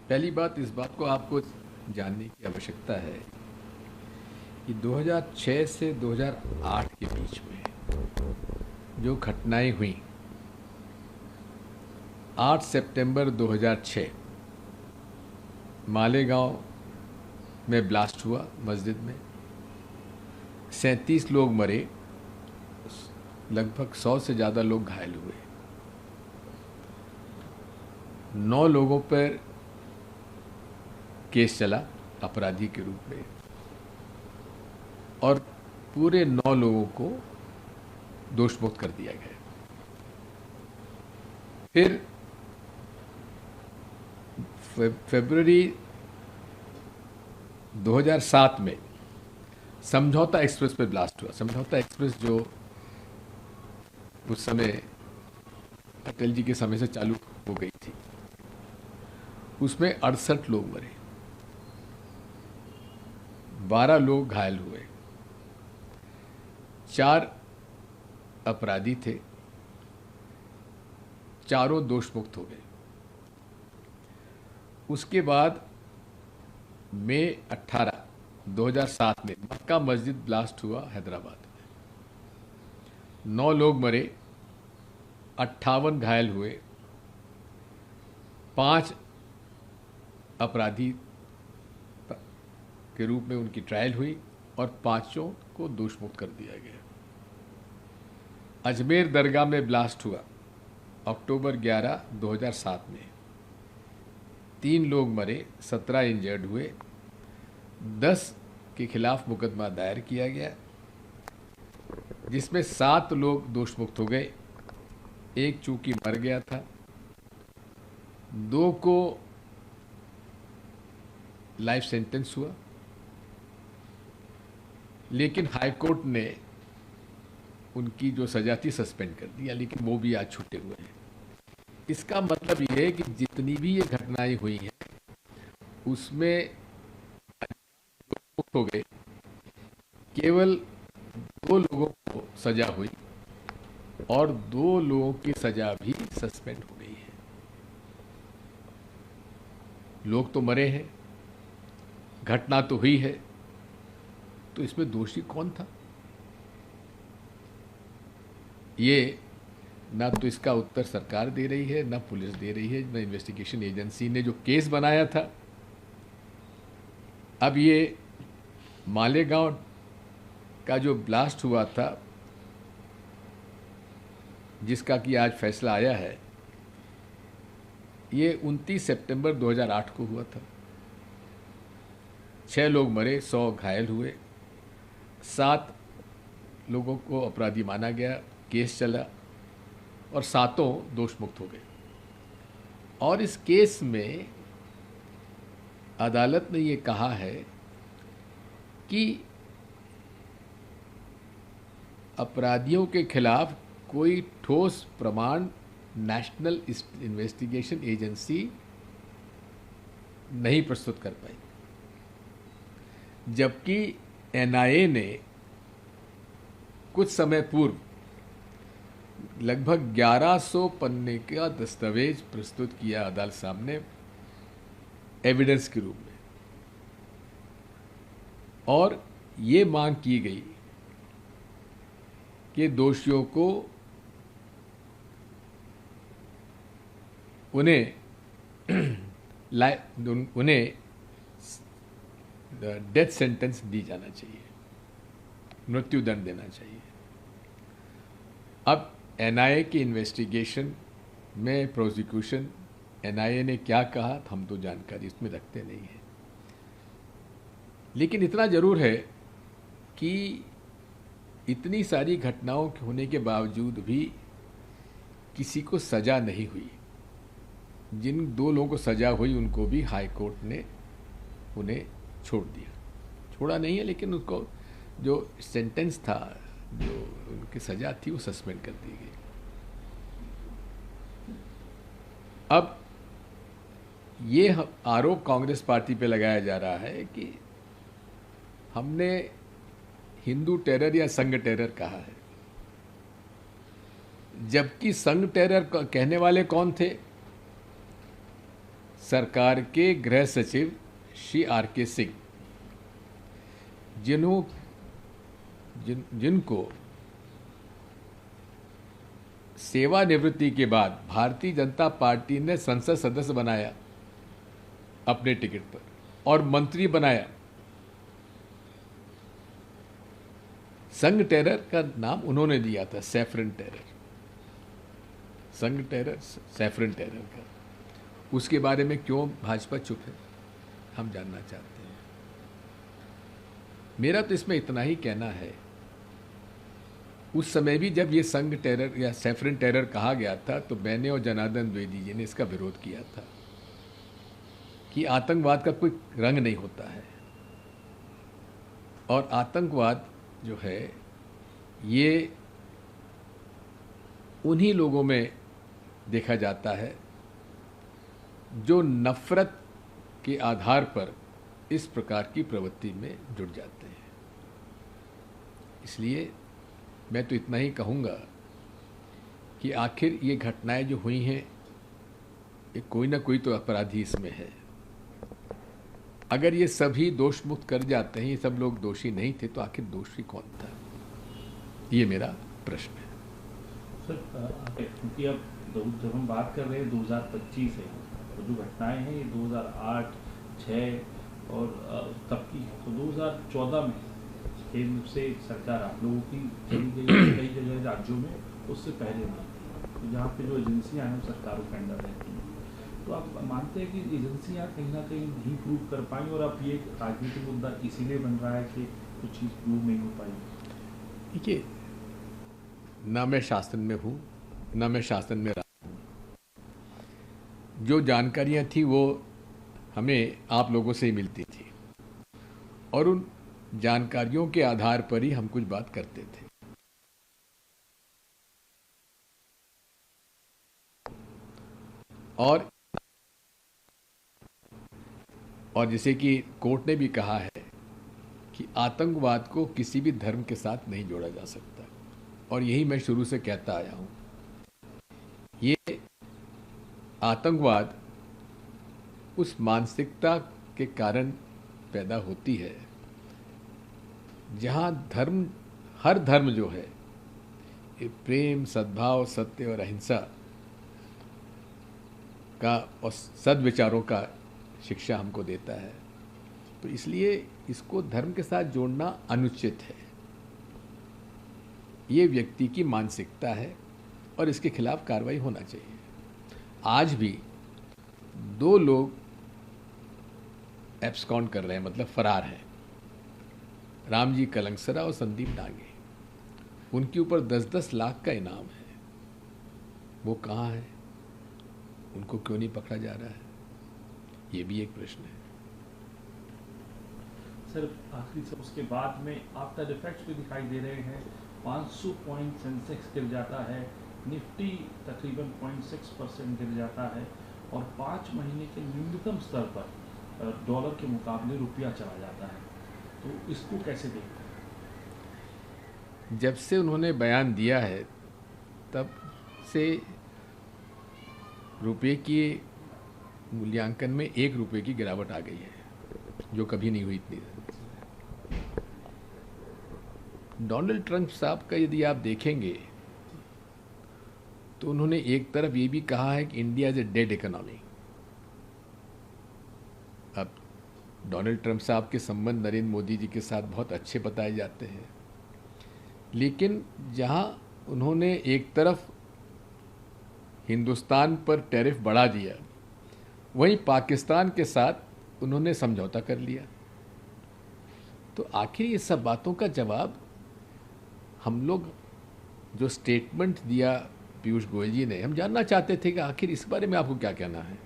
पहली बात, इस बात को आपको जानने की आवश्यकता है कि 2006 से 2008 के बीच में जो घटनाएं हुई, 8 सितंबर 2006 मालेगांव में ब्लास्ट हुआ मस्जिद में, 37 लोग मरे, लगभग 100 से ज़्यादा लोग घायल हुए, 9 लोगों पर केस चला अपराधी के रूप में, और पूरे 9 लोगों को दोषमुक्त कर दिया गया। फिर फरवरी 2007 में समझौता एक्सप्रेस पे ब्लास्ट हुआ। समझौता एक्सप्रेस जो उस समय अटल जी के समय से चालू हो गई थी, उसमें 68 लोग मरे, 12 लोग घायल हुए, 4 अपराधी थे, चारों दोषमुक्त हो गए। उसके बाद मई 18, 2007 में मक्का मस्जिद ब्लास्ट हुआ हैदराबाद में, 9 लोग मरे, 58 घायल हुए, 5 अपराधी के रूप में उनकी ट्रायल हुई और 5 को दोषमुक्त कर दिया गया। अजमेर दरगाह में ब्लास्ट हुआ अक्टूबर 11, 2007 में, 3 लोग मरे, 17 इंजर्ड हुए, 10 के खिलाफ मुकदमा दायर किया गया, जिसमें 7 लोग दोषमुक्त हो गए, 1 चूंकि मर गया था, 2 को लाइफ सेंटेंस हुआ, लेकिन हाईकोर्ट ने उनकी जो सजा थी सस्पेंड कर दिया, लेकिन वो भी आज छूटे हुए हैं। इसका मतलब ये है कि जितनी भी ये घटनाएं हुई हैं उसमें मुक्त हो गए, केवल 2 लोगों को सजा हुई और 2 लोगों की सजा भी सस्पेंड हो गई है। लोग तो मरे हैं, घटना तो हुई है, तो इसमें दोषी कौन था? ये ना तो इसका उत्तर सरकार दे रही है, ना पुलिस दे रही है, ना इन्वेस्टिगेशन एजेंसी ने जो केस बनाया था। अब ये मालेगांव का जो ब्लास्ट हुआ था, जिसका कि आज फैसला आया है, ये 29 सितंबर 2008 को हुआ था। 6 लोग मरे, 100 घायल हुए, 7 लोगों को अपराधी माना गया, केस चला और 7 दोषमुक्त हो गए। और इस केस में अदालत ने ये कहा है कि अपराधियों के खिलाफ कोई ठोस प्रमाण नेशनल इन्वेस्टिगेशन एजेंसी नहीं प्रस्तुत कर पाई, जबकि एनआईए ने कुछ समय पूर्व लगभग 1100 पन्ने का दस्तावेज प्रस्तुत किया अदालत सामने एविडेंस के रूप में, और ये मांग की गई कि दोषियों को उन्हें डेथ सेंटेंस दी जाना चाहिए, मृत्युदंड देना चाहिए। अब एनआईए की इन्वेस्टिगेशन में प्रोसिक्यूशन, एनआईए ने क्या कहा हम तो जानकारी इसमें रखते नहीं है, लेकिन इतना जरूर है कि इतनी सारी घटनाओं के होने के बावजूद भी किसी को सजा नहीं हुई। जिन 2 लोगों को सजा हुई उनको भी हाई कोर्ट ने उन्हें छोड़ दिया, छोड़ा नहीं है, लेकिन उनको जो सेंटेंस था, जो उनकी सजा थी, वो सस्पेंड कर दी गई। अब ये आरोप कांग्रेस पार्टी पे लगाया जा रहा है कि हमने हिंदू टेरर या संघ टेरर कहा है, जबकि संघ टेरर कहने वाले कौन थे? सरकार के गृह सचिव श्री R.K. सिंह, जिनको सेवानिवृत्ति के बाद भारतीय जनता पार्टी ने संसद सदस्य बनाया अपने टिकट पर और मंत्री बनाया। संघ टेरर का नाम उन्होंने दिया था, सैफरन टेरर, संघ टेरर, सैफरन टेरर का। उसके बारे में क्यों भाजपा चुप है, हम जानना चाहते हैं। मेरा तो इसमें इतना ही कहना है, उस समय भी जब ये संघ टेरर या सैफरन टेरर कहा गया था तो मैंने और जनार्दन द्विवेदी जी ने इसका विरोध किया था कि आतंकवाद का कोई रंग नहीं होता है, और आतंकवाद जो है ये उन्हीं लोगों में देखा जाता है जो नफरत के आधार पर इस प्रकार की प्रवृत्ति में जुट जाते हैं। इसलिए मैं तो इतना ही कहूँगा कि आखिर ये घटनाएं जो हुई हैं, ये कोई ना कोई तो अपराधी इसमें है। अगर ये सभी दोष मुक्त कर जाते हैं, ये सब लोग दोषी नहीं थे, तो आखिर दोषी कौन था, ये मेरा प्रश्न है। सर, क्योंकि अब जब हम बात कर रहे हैं 2025 है, तो जो घटनाएं हैं ये 2008, 6 और तब की है। तो 2014 में केंद्र से सरकार आप लोगों की चली गई कई जगह राज्यों में, उससे पहले नहीं थी। तो जहाँ पे जो एजेंसियाँ हैं सरकारों के अंडर रहती हैं, तो आप मानते हैं कि एजेंसियाँ कहीं ना कहीं नहीं प्रूव कर पाई, और अब ये राजनीतिक मुद्दा इसीलिए बन रहा है कि कुछ चीज़ प्रूव नहीं हो पाई? देखिए, ना मैं शासन में हूँ, ना मैं शासन में रहा हूँ। जो जानकारियाँ थी वो हमें आप लोगों से ही मिलती थी, और उन जानकारियों के आधार पर ही हम कुछ बात करते थे। और जैसे कि कोर्ट ने भी कहा है कि आतंकवाद को किसी भी धर्म के साथ नहीं जोड़ा जा सकता, और यही मैं शुरू से कहता आया हूं। ये आतंकवाद उस मानसिकता के कारण पैदा होती है जहां हर धर्म जो है ये प्रेम, सद्भाव, सत्य और अहिंसा का और सद्विचारों का शिक्षा हमको देता है। तो इसलिए इसको धर्म के साथ जोड़ना अनुचित है। ये व्यक्ति की मानसिकता है और इसके खिलाफ कार्रवाई होना चाहिए। आज भी 2 लोग एब्सकॉन्ड कर रहे हैं, मतलब फरार हैं, रामजी कलंगसरा और संदीप डांगे। उनके ऊपर 10-10 लाख का इनाम है। वो कहाँ है, उनको क्यों नहीं पकड़ा जा रहा है, ये भी एक प्रश्न है। सर, आखिरी से उसके बाद में आफ्टर इफेक्ट्स भी दिखाई दे रहे हैं। 500 पॉइंट सेंसेक्स गिर जाता है, निफ्टी तकरीबन 0.6% गिर जाता है, और 5 महीने के न्यूनतम स्तर पर डॉलर के मुकाबले रुपया चला जाता है। तो इसको कैसे देखते हैं? जब से उन्होंने बयान दिया है तब से रुपये की मूल्यांकन में 1 रुपये की गिरावट आ गई है, जो कभी नहीं हुई इतनी। डोनाल्ड ट्रंप साहब का यदि आप देखेंगे तो उन्होंने एक तरफ ये भी कहा है कि India is a dead economy. अब डोनाल्ड ट्रंप साहब के संबंध नरेंद्र मोदी जी के साथ बहुत अच्छे बताए जाते हैं, लेकिन जहां उन्होंने एक तरफ हिंदुस्तान पर टैरिफ बढ़ा दिया, वहीं पाकिस्तान के साथ उन्होंने समझौता कर लिया। तो आखिर ये सब बातों का जवाब हम लोग, जो स्टेटमेंट दिया पीयूष गोयल जी ने, हम जानना चाहते थे कि आखिर इस बारे में आपको क्या कहना है।